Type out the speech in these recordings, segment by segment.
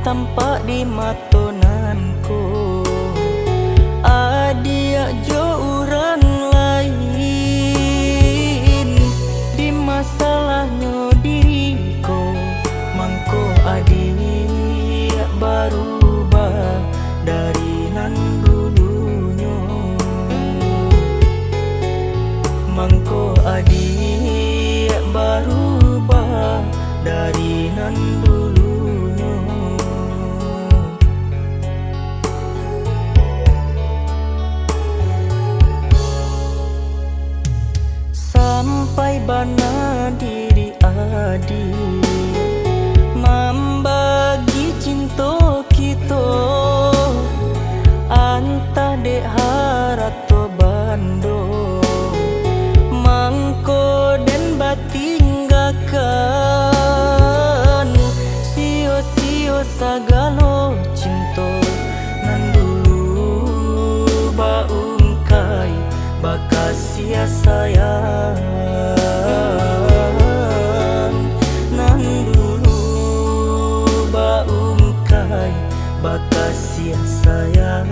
tampak di matonanku. Adia jo uran lain di masalahnya diriku. Mangko adia berubah dari nan dulunya. Mangko adia berubah dari nan dulunya. Sampai bana diri adi membagi cinta kita, anta dek harato bando mangko den batinggakan sio-sio sagalo cinta nan dulu baungkai bakas sia sayang nan dulu baungkai bakas sia sayang.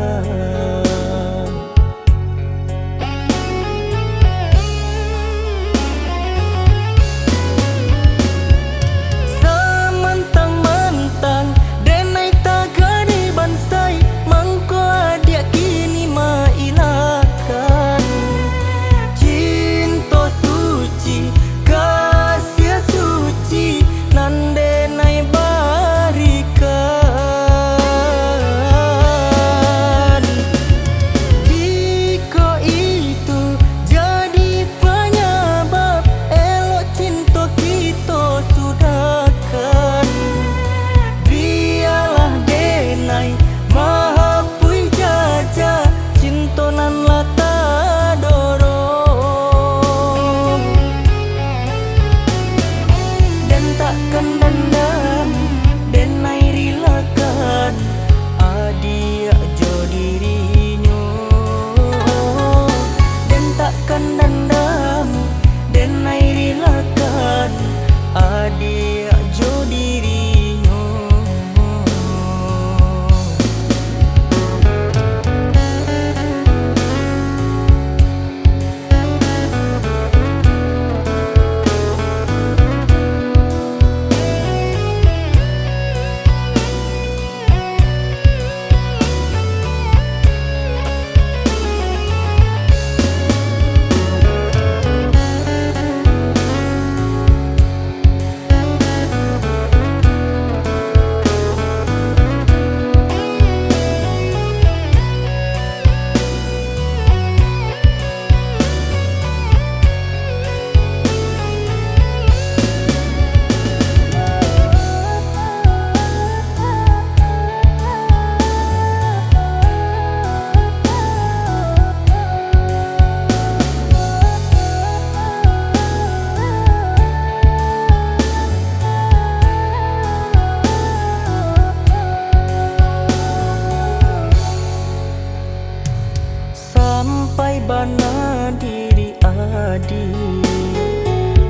Sampai bana diri adi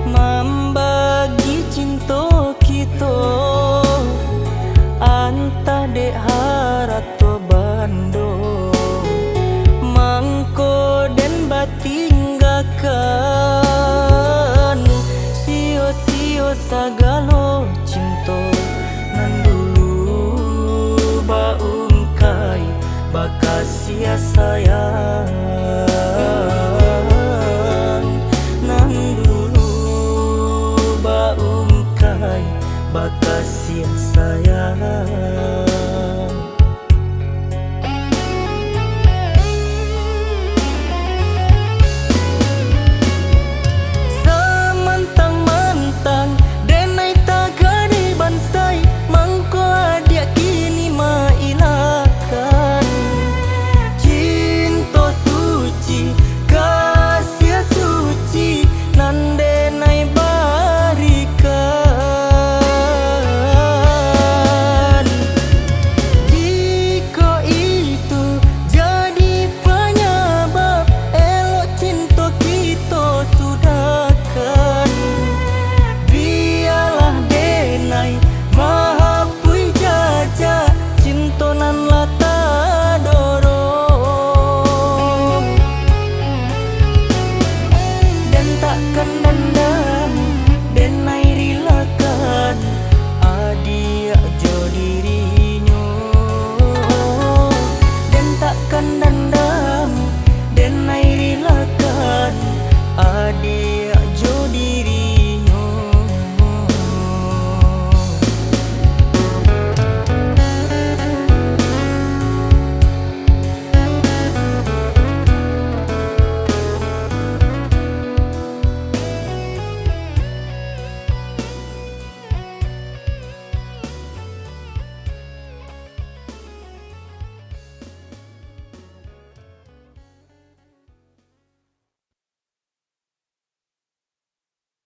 membagi cinta kita, anta dek harato bando mangko den batinggakan sio-sio sagalo cinta nan dulu baungkai bakas sia sayang.